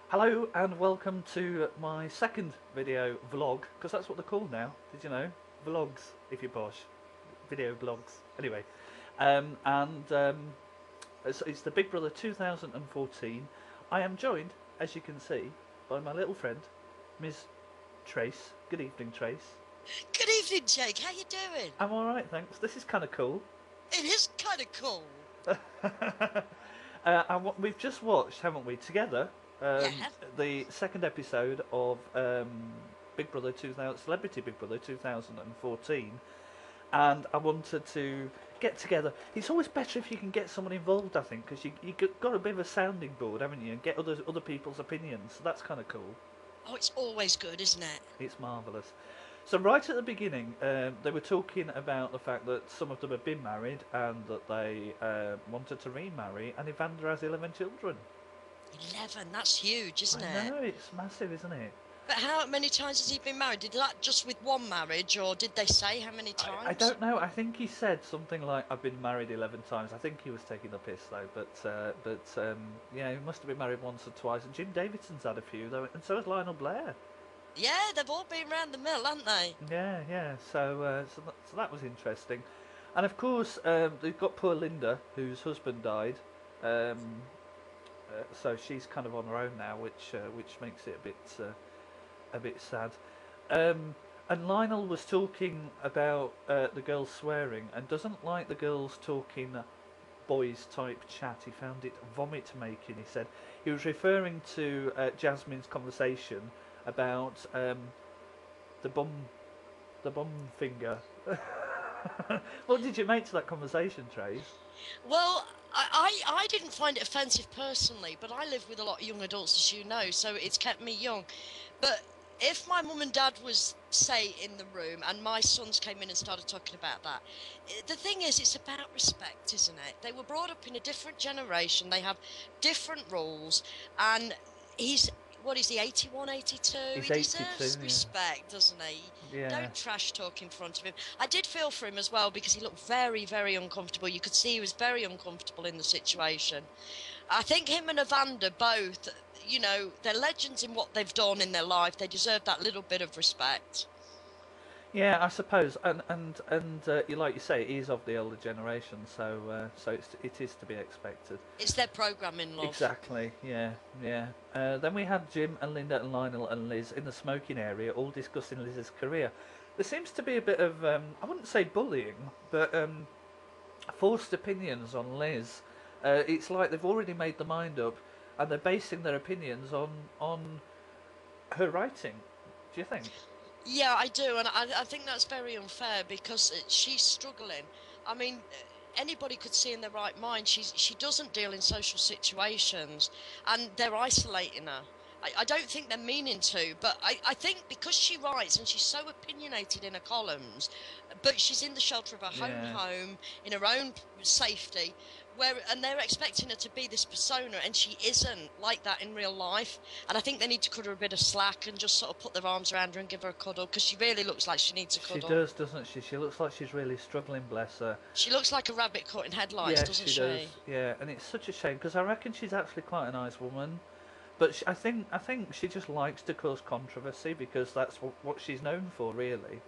Hello and welcome to my second video vlog, because that's what they're called now. Did you know? Vlogs, if you're posh. Video blogs. Anyway, and it's the Big Brother 2014. I am joined, as you can see, by my little friend, Ms. Trace. Good evening, Trace. Good evening, Jake. How you doing? I'm alright, thanks. This is kind of cool. It is kind of cool. We've just watched, haven't we, together, Yeah. the second episode of Big Brother 2000, Celebrity Big Brother 2014, and I wanted to get together. It's always better if you can get someone involved, I think, because you got a bit of a sounding board, haven't you, and get other people's opinions. So that's kind of cool. Oh, it's always good, isn't it? It's marvellous. So right at the beginning, they were talking about the fact that some of them had been married and that they wanted to remarry, and Evander has 11 children. 11, that's huge, isn't I it? know, it's massive, isn't it? But how many times has he been married? Did that just with one marriage, or did they say how many I times? don't know. I think he said something like, "I've been married 11 times." I think he was taking the piss though, but yeah, he must have been married once or twice. And Jim Davidson's had a few though, and so has Lionel Blair. Yeah, they've all been round the mill, haven't they? Yeah, yeah. So that was interesting, and of course they've got poor Linda, whose husband died. Um, so she's kind of on her own now, which makes it a bit sad. And Lionel was talking about the girls swearing and doesn't like the girls talking boys type chat. He found it vomit making. He said he was referring to Jasmine's conversation about the bum the bum finger. What did you make to that conversation, Trace? Well, I didn't find it offensive personally, but I live with a lot of young adults, as you know, so it's kept me young. But if my mum and dad was, say, in the room and my sons came in and started talking about that, the thing is, it's about respect, isn't it? They were brought up in a different generation, they have different rules, and he's, what is he, 81, 82? He's He 82, deserves respect, doesn't he? yeah. Don't trash talk in front of him. I did feel for him as well because he looked very, very uncomfortable. You could see he was very uncomfortable in the situation. I think him and Evander both, you know, they're legends in what they've done in their life. They deserve that little bit of respect. Yeah, I suppose, and you like you say, it is of the older generation, so it is to be expected. It's their programming, love. Exactly. Yeah, yeah. Then we had Jim and Linda and Lionel and Liz in the smoking area, all discussing Liz's career. There seems to be a bit of I wouldn't say bullying, but forced opinions on Liz. It's like they've already made their mind up, and they're basing their opinions on her writing. Do you think? Yeah, I do, and I think that's very unfair because she's struggling. I mean, anybody could see in their right mind she doesn't deal in social situations, and they're isolating her. I don't think they're meaning to, but I think because she writes and she's so opinionated in her columns, but she's in the shelter of her own Yeah. home, in her own safety, and they're expecting her to be this persona, and she isn't like that in real life. And I think they need to cut her a bit of slack and just sort of put their arms around her and give her a cuddle, because she really looks like she needs a She cuddle. does, doesn't she? She looks like she's really struggling, bless her. She looks like a rabbit caught in headlights, Yes, doesn't she does. she? Yeah, and it's such a shame because I reckon she's actually quite a nice woman. But I think she just likes to cause controversy because that's what she's known for, really.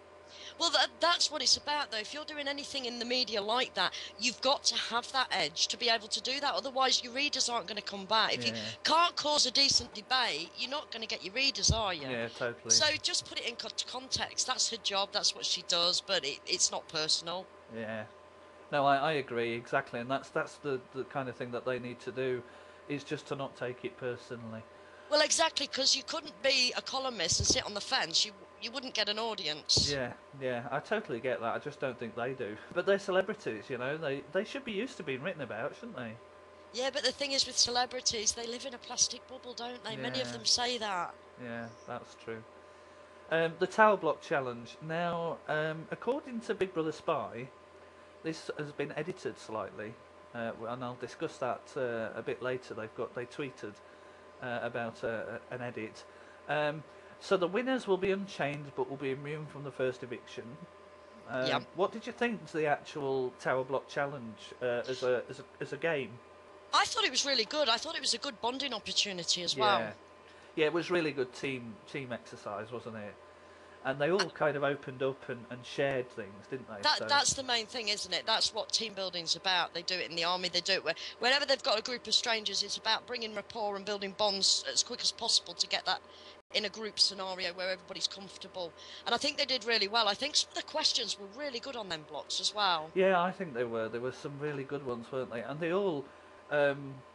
Well, that's what it's about, though. If you're doing anything in the media like that, you've got to have that edge to be able to do that. Otherwise, your readers aren't going to come back. If you Yeah, can't cause a decent debate, you're not going to get your readers, are you? yeah, totally. So just put it in context. That's her job. That's what she does. But it's not personal. Yeah. No, I agree exactly, and that's the kind of thing that they need to do, is just to not take it personally. Well, exactly, because you couldn't be a columnist and sit on the fence. You wouldn't get an audience. Yeah, yeah, I totally get that. I just don't think they do. But they're celebrities, you know. They should be used to being written about, shouldn't they? Yeah, but the thing is with celebrities, they live in a plastic bubble, don't they? Many of Yeah, them say that. yeah, that's true. The Tower Block Challenge. Now, according to Big Brother Spy, this has been edited slightly, and I'll discuss that a bit later. They tweeted about an edit. So the winners will be unchained, but will be immune from the first eviction. Yep. What did you think to the actual Tower Block Challenge as a game? I thought it was really good. I thought it was a good bonding opportunity as Yeah, well. Yeah, it was really good team exercise, wasn't it? And they all kind of opened up and shared things, didn't they? So That's the main thing, isn't it? That's what team building's about. They do it in the army. They do it whenever they've got a group of strangers. It's about bringing rapport and building bonds as quick as possible to get that in a group scenario where everybody's comfortable. And I think they did really well. I think some of the questions were really good on them blocks as well. yeah, I think they were. There were some really good ones, weren't they? And they all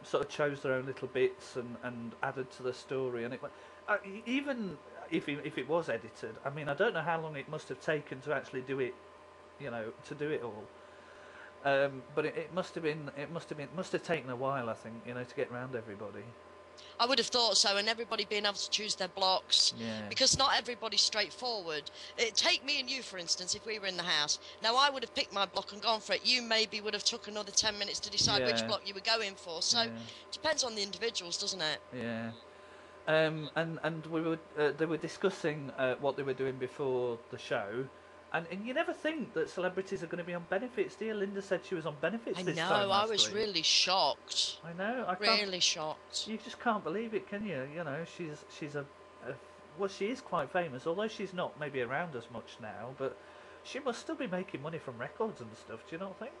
sort of chose their own little bits and added to the story. And even if it was edited, I mean, I don't know how long it must have taken to actually do it, to do it all. But it must have been. It must have taken a while, I think, to get round everybody. I would have thought so, and everybody being able to choose their blocks, Yeah. because not everybody's straightforward. Take me and you, for instance, if we were in the house. Now, I would have picked my block and gone for it. You maybe would have took another 10 minutes to decide which Yeah. block you were going for. So, Yeah. it depends on the individuals, doesn't it? Yeah. And they were discussing what they were doing before the show, and you never think that celebrities are going to be on benefits. Dear Linda said she was on benefits I this know, time I last was week. really shocked. I know. I can't. Really shocked. You just can't believe it, can you? She's a well, she is quite famous, although she's not maybe around as much now. But she must still be making money from records and stuff. Do you not think?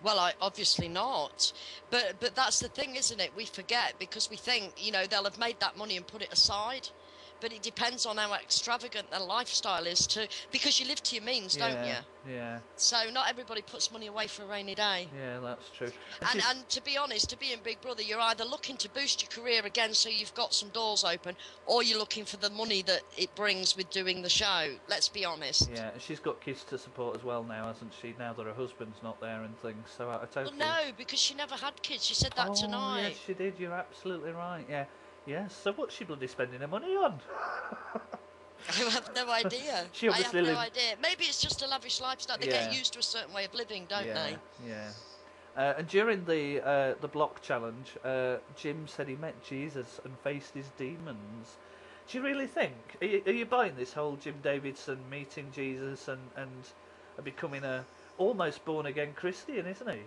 Well, obviously not, but that's the thing, isn't it? We forget because we think they'll have made that money and put it aside, but it depends on how extravagant their lifestyle is too. Because you live to your means, don't you? Yeah. So not everybody puts money away for a rainy day. Yeah, that's true. And to be honest, to be in Big Brother, you're either looking to boost your career again, so you've got some doors open, or you're looking for the money that it brings with doing the show. Let's be honest. Yeah, and she's got kids to support as well now, hasn't she? Now that her husband's not there and things. So I totally. Well, no, because she never had kids. She said that tonight. Yes, she did. You're absolutely right. Yeah. Yes. So what's she bloody spending her money on? I have no idea. She obviously I have no idea. Maybe it's just a lavish lifestyle. They get used to a certain way of living, don't they? Yeah. And during the block challenge, Jim said he met Jesus and faced his demons. Do you really think? Are you buying this whole Jim Davidson meeting Jesus and becoming a almost born again Christian, isn't he?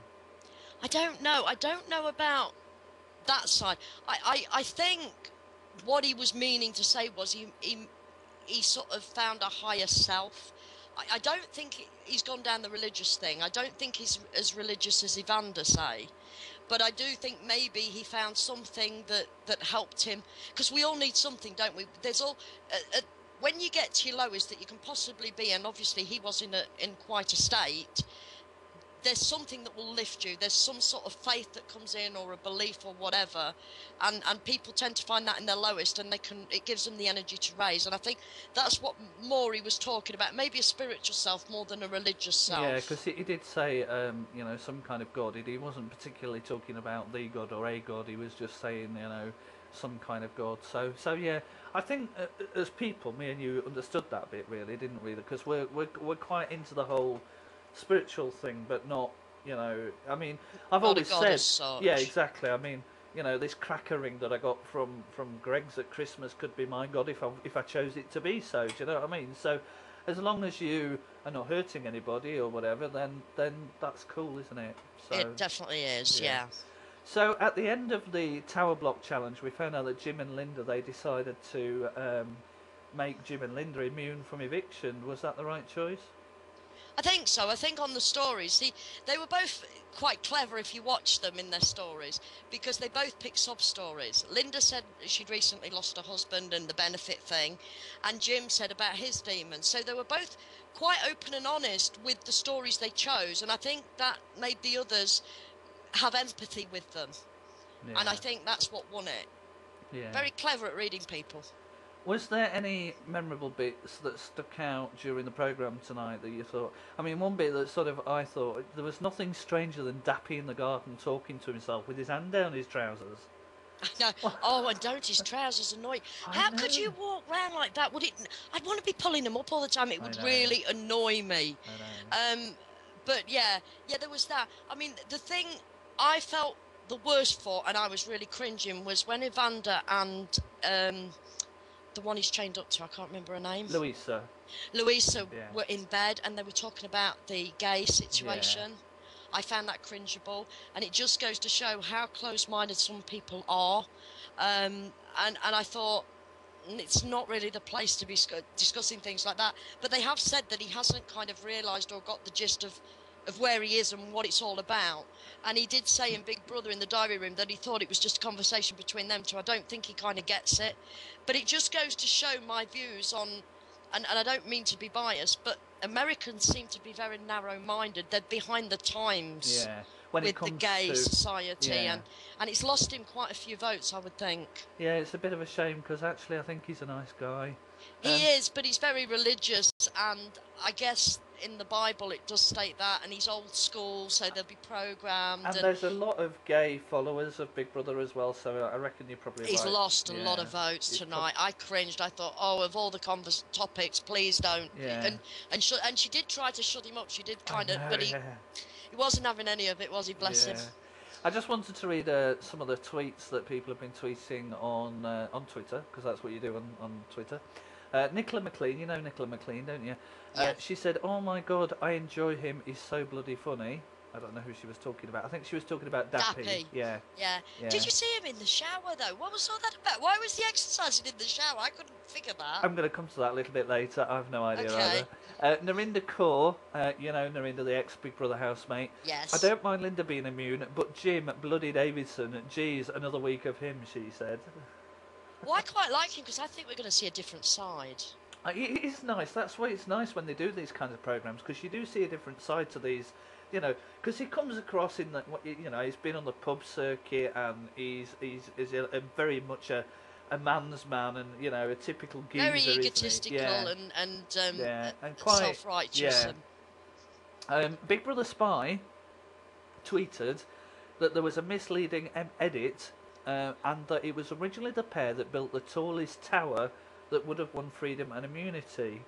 I don't know. I don't know about that side. I think what he was meaning to say was he sort of found a higher self. I don't think he's gone down the religious thing. I don't think he's as religious as Evander say. But I do think maybe he found something that helped him. Because we all need something, don't we? There's all... when you get to your lowest that you can possibly be, and obviously he was in quite a state... There's something that will lift you. There's some sort of faith that comes in, or a belief, or whatever, and people tend to find that in their lowest, and it gives them the energy to raise. And I think that's what Maury was talking about. Maybe a spiritual self more than a religious self. Yeah, because he did say, some kind of God. He wasn't particularly talking about the God or a God. He was just saying, some kind of God. So yeah, I think as people, me and you understood that bit really, didn't we? Because we're quite into the whole spiritual thing, but not, I mean, I've always said, yeah, exactly. I mean, this cracker ring that I got from Greg's at Christmas could be my God if I chose it to be so. Do you know what I mean? So, as long as you are not hurting anybody or whatever, then that's cool, isn't it? So, it definitely is, yeah. So at the end of the Tower Block Challenge, we found out that Jim and Linda, they decided to make Jim and Linda immune from eviction. Was that the right choice? I think so. I think on the stories, they were both quite clever if you watch them in their stories, because they both picked sub-stories. Linda said she'd recently lost her husband and the benefit thing, and Jim said about his demons. So they were both quite open and honest with the stories they chose, and I think that made the others have empathy with them. Yeah. And I think that's what won it. Yeah. Very clever at reading people. Was there any memorable bits that stuck out during the programme tonight that you thought... I mean, one bit that I thought, there was nothing stranger than Dappy in the garden talking to himself with his hand down his trousers. No. Oh, and don't his trousers annoy... How could you walk round like that? I'd want to be pulling them up all the time. It would really annoy me. I know. But yeah, there was that. I mean, the thing I felt the worst for, and I was really cringing, was when Evander and... the one he's chained up to, I can't remember her name. Louisa were in bed and they were talking about the gay situation. Yeah. I found that cringeable, and it just goes to show how close-minded some people are. And I thought, it's not really the place to be discussing things like that. But they have said that he hasn't kind of realised or got the gist of where he is and what it's all about. And he did say in Big Brother in the diary room that he thought it was just a conversation between them two. I don't think he kind of gets it. But it just goes to show my views on, and I don't mean to be biased, but Americans seem to be very narrow-minded. They're behind the times Yeah. When it with the comes gay to society, yeah. and it's lost him quite a few votes, I would think. Yeah, it's a bit of a shame because actually I think he's a nice guy. He is, but he's very religious, and I guess in the Bible it does state that, and he's old school, so they'll be programmed. And there's a lot of gay followers of Big Brother as well, so I reckon you're probably he's right. lost a lot of votes tonight. I cringed. I thought, oh, of all the topics, please don't. Yeah. And she did try to shut him up. She did kind of, but he wasn't having any of it, was he? Bless him. I just wanted to read some of the tweets that people have been tweeting on Twitter, because that's what you do on Twitter. Nicola McLean, you know Nicola McLean, don't you? Yeah. She said, "Oh my God, I enjoy him. He's so bloody funny." I don't know who she was talking about. I think she was talking about Dappy. Yeah. Did you see him in the shower though? What was all that about? Why was he exercising in the shower? I couldn't figure that. I'm going to come to that a little bit later. I have no idea Okay. either. Narinda Kaur, you know Narinda, the ex-Big Brother housemate. Yes. I don't mind Linda being immune, but Jim, bloody Davidson, geez, another week of him, she said. Well, I quite like him because I think we're going to see a different side. It is nice. That's why it's nice when they do these kinds of programs, because you do see a different side to these, you know. Because he comes across in the, you know, he's been on the pub circuit and he's a very much a man's man, and you know, a typical geezer, Very isn't he? egotistical and quite self-righteous. Big Brother Spy tweeted that there was a misleading edit, and that it was originally the pair that built the tallest tower that would have won freedom and immunity.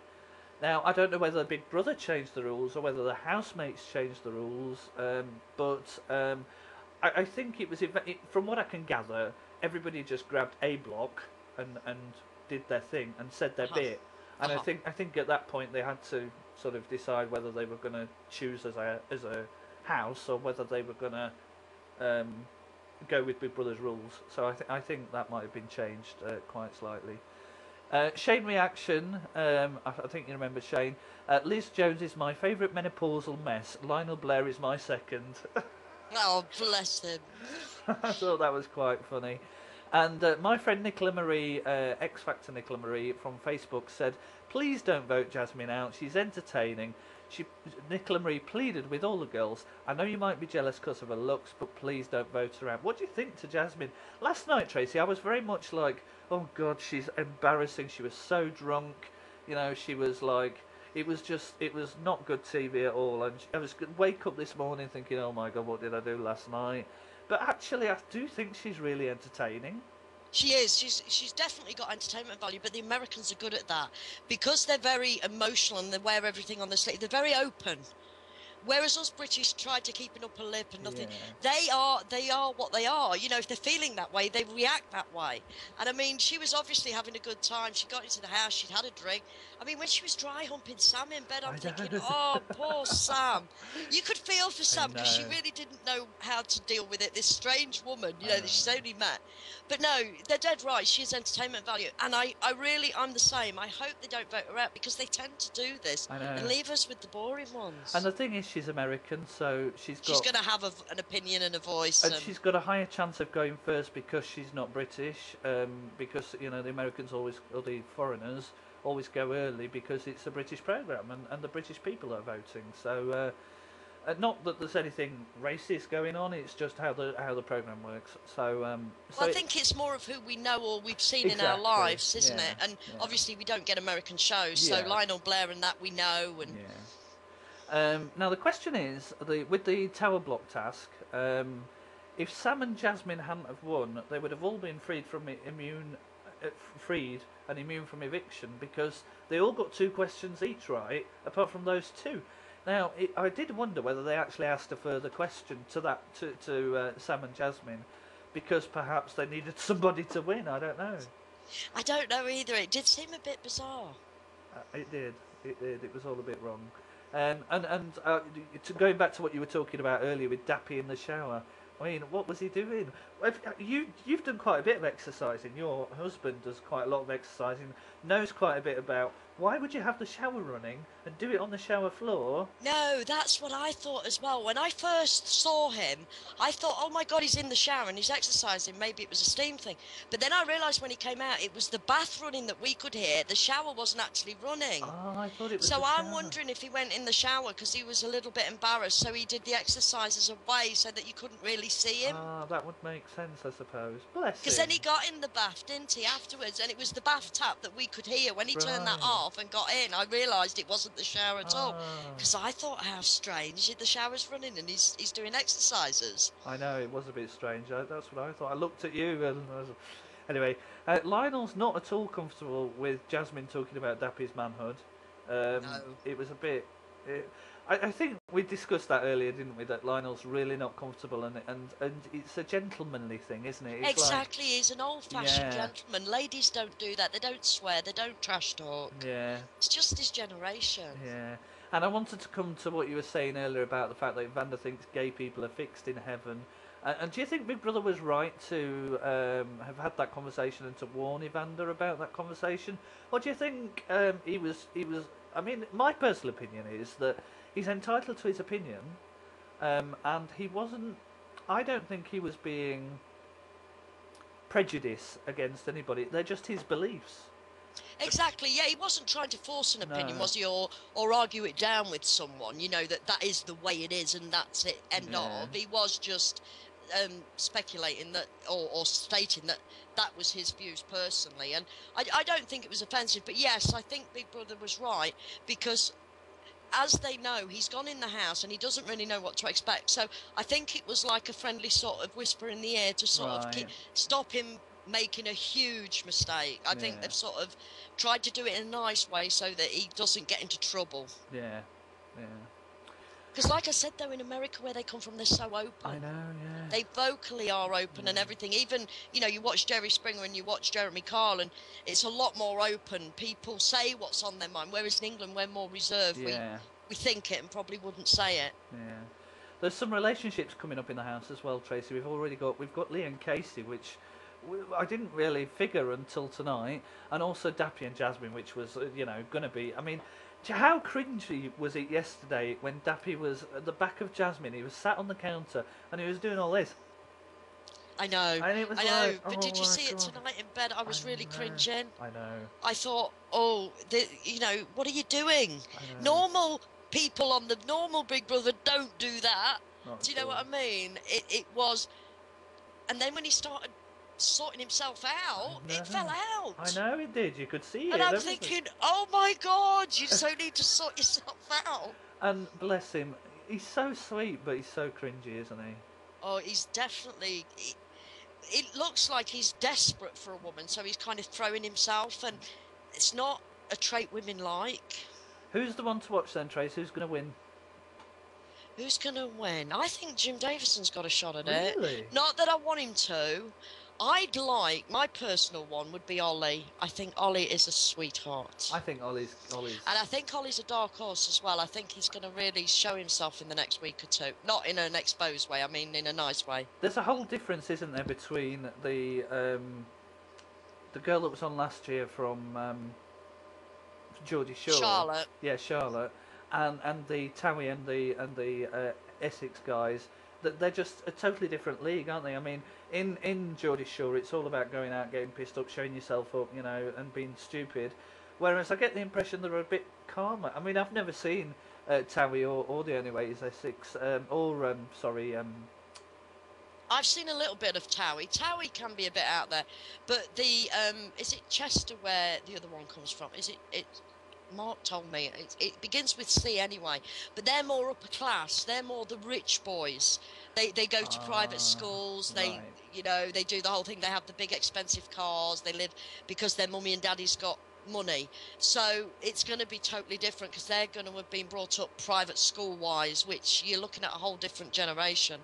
Now, I don't know whether Big Brother changed the rules or whether the housemates changed the rules, but I think it was, from what I can gather, everybody just grabbed a block and did their thing and said their bit. And I think at that point they had to sort of decide whether they were going to choose as a house or whether they were going to go with Big Brother's rules. So I think that might have been changed quite slightly. Shane reaction, I think you remember Shane. Liz Jones is my favourite menopausal mess. Lionel Blair is my second. Oh, bless him. I thought that was quite funny. And my friend Nicola Marie, X Factor Nicola Marie from Facebook said, "Please don't vote Jasmine out. She's entertaining." Nicola Marie pleaded with all the girls, "I know you might be jealous because of her looks, but please don't vote her out." What do you think to Jasmine? Last night, Tracy, I was very much like, oh God, she's embarrassing. She was so drunk. You know, she was like, it was not good TV at all. And I was wake up this morning thinking, oh my God, what did I do last night? But actually, I do think she's really entertaining. She is. She's definitely got entertainment value, but the Americans are good at that because they're very emotional and they wear everything on their sleeve. They're very open. Whereas us British try to keep an upper lip and nothing. Yeah. They are what they are. You know, if they're feeling that way, they react that way. And I mean, she was obviously having a good time. She got into the house. She'd had a drink. I mean, when she was dry humping Sam in bed, I'm thinking, oh, poor Sam. You could feel for Sam because she really didn't know how to deal with it. This strange woman, you know, that she's only met. But no, they're dead right. She has entertainment value. And I'm the same. I hope they don't vote her out because they tend to do this and leave us with the boring ones. And the thing is, she's American, so she's going to have an opinion and a voice. And she's got a higher chance of going first because she's not British, because, you know, the Americans always, or the foreigners, always go early because it's a British programme and the British people are voting. So, not that there's anything racist going on, it's just how the programme works. So, I think it's more of who we know or we've seen in our lives, isn't it? And obviously we don't get American shows, so Lionel Blair and that we know. And now the question is, with the tower block task, if Sam and Jasmine hadn't have won, they would have all been freed and immune from eviction because they all got 2 questions each right, apart from those 2. Now I did wonder whether they actually asked a further question to Sam and Jasmine, because perhaps they needed somebody to win. I don't know. I don't know either. It did seem a bit bizarre. It did. It was all a bit wrong. Going back to what you were talking about earlier with Dappy in the shower, I mean, what was he doing? You've done quite a bit of exercising. Your husband does quite a lot of exercising. Knows quite a bit about why would you have the shower running and do it on the shower floor? No, that's what I thought as well. When I first saw him, I thought, oh my God, he's in the shower and he's exercising. Maybe it was a steam thing. But then I realised when he came out, it was the bath running that we could hear. The shower wasn't actually running. Oh, I thought it was the So I'm shower. wondering if he went in the shower because he was a little bit embarrassed. So he did the exercises away so that you couldn't really see him. Ah, that would make sense, I suppose. Bless Because him. then he got in the bath, didn't he, afterwards? And it was the bath tap that we could hear. When he turned that Right. off and got in, I realised it wasn't the shower at all. Ah, Because I thought, how strange, the shower's running and he's doing exercises. I know it was a bit strange. That's what I thought. I looked at you and I was... Anyway, Lionel's not at all comfortable with Jasmine talking about Dappy's manhood. No. It was a bit. I think we discussed that earlier, didn't we? That Lionel's really not comfortable, and it's a gentlemanly thing, isn't it? It's Exactly, he's an old-fashioned Yeah. gentleman. Ladies don't do that. They don't swear. They don't trash talk. Yeah, It's just his generation. yeah. And I wanted to come to what you were saying earlier about the fact that Evander thinks gay people are fixed in heaven. And do you think Big Brother was right to have had that conversation and to warn Evander about that conversation, or do you think he was? I mean, my personal opinion is that he's entitled to his opinion, and he wasn't. I don't think he was being prejudiced against anybody. They're just his beliefs. Exactly, yeah, he wasn't trying to force an opinion, No. was he, or argue it down with someone, you know, that is the way it is and that's it, end Yeah. of. He was just speculating that, or stating that that was his views personally, and I don't think it was offensive, but yes, I think Big Brother was right, because as they know, he's gone in the house and he doesn't really know what to expect, so I think it was like a friendly sort of whisper in the ear to sort of Right. stop him making a huge mistake. I think Yeah. they've sort of tried to do it in a nice way so that he doesn't get into trouble. Yeah. Yeah. Because like I said, though, in America where they come from, they're so open. I know. Yeah. They vocally are open and everything. Even, you know, you watch Jerry Springer and you watch Jeremy Carl, and it's a lot more open. People say what's on their mind, whereas in England we're more reserved. Yeah. We think it and probably wouldn't say it. Yeah. There's some relationships coming up in the house as well, Tracy. We've got Lee and Casey, which I didn't really figure until tonight, and also Dappy and Jasmine, which was going to be. I mean, how cringy was it yesterday when Dappy was at the back of Jasmine? He was sat on the counter and he was doing all this. I know. And it was I know. like, But oh did you my see it God. tonight in bed? I was really know. cringing. I know. I thought, oh, what are you doing? I know. Normal people on the normal Big Brother don't do that. Not Do you know at what all. I mean? It was, and then when he started sorting himself out, I it fell know. out. I know it did. You could see it. And I'm everything. thinking, oh my God, you so need to sort yourself out. And bless him, he's so sweet, but he's so cringy, isn't he? Oh, he's definitely. It looks like he's desperate for a woman, so he's kind of throwing himself, and it's not a trait women like. Who's the one to watch then, Trace? Who's going to win? Who's going to win? I think Jim Davidson's got a shot at it. Really? Not that I want him to. My personal one would be Ollie. I think Ollie is a sweetheart. I think Ollie's. And I think Ollie's a dark horse as well. I think he's going to really show himself in the next week or two. Not in an exposed way, I mean in a nice way. There's a whole difference, isn't there, between the girl that was on last year from Geordie Shore. Charlotte. Yeah, Charlotte, and the TOWIE and the Essex guys. That they're just a totally different league, aren't they? I mean, in Geordie Shore, it's all about going out, getting pissed up, showing yourself up, and being stupid. Whereas I get the impression they're a bit calmer. I mean, I've never seen TOWIE or the only way is Essex I've seen a little bit of TOWIE. TOWIE can be a bit out there, but the is it Chester where the other one comes from? Is it? Mark told me it begins with C anyway, but they're more upper class. They're more the rich boys. They go to private schools. They right. they do the whole thing. They have the big expensive cars. They live because their mummy and daddy's got money. So it's going to be totally different because they're going to have been brought up private school wise, which you're looking at a whole different generation.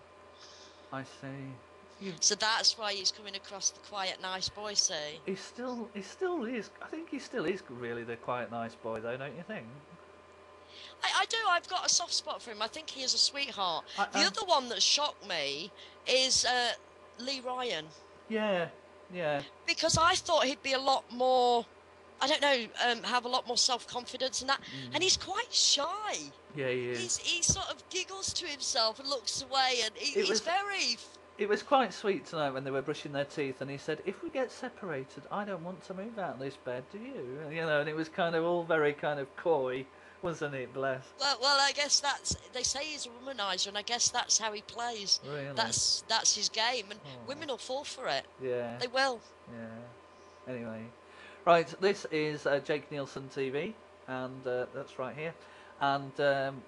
I see. So that's why he's coming across the quiet, nice boy, see? He still is. I think he still is really the quiet, nice boy, though, don't you think? I do. I've got a soft spot for him. I think he is a sweetheart. I- The other one that shocked me is Lee Ryan. Yeah, yeah. Because I thought he'd be a lot more, I don't know, have a lot more self-confidence and that. And he's quite shy. Yeah, he is. He sort of giggles to himself and looks away, and It he's was very... it was quite sweet tonight when they were brushing their teeth, and he said, "If we get separated, I don't want to move out of this bed, do you?" And, and it was kind of all very kind of coy, wasn't it? Bless. Well, I guess they say he's a womanizer, and I guess that's how he plays. Really? That's his game, and women will fall for it. Yeah. They will. Yeah. Anyway, right. This is Jake Nielsen TV, and that's right here. And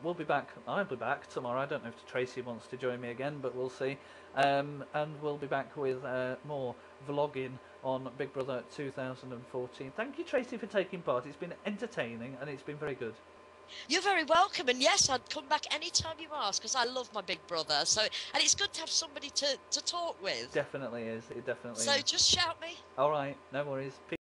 we'll be back. I'll be back tomorrow. I don't know if Tracy wants to join me again, but we'll see. And we'll be back with more vlogging on Big Brother 2014. Thank you, Tracy, for taking part. It's been entertaining and it's been very good. You're very welcome, and yes, I'd come back anytime you ask, because I love my big brother. So, and it's good to have somebody to talk with. Definitely is. It definitely is. So just shout me. All right, no worries.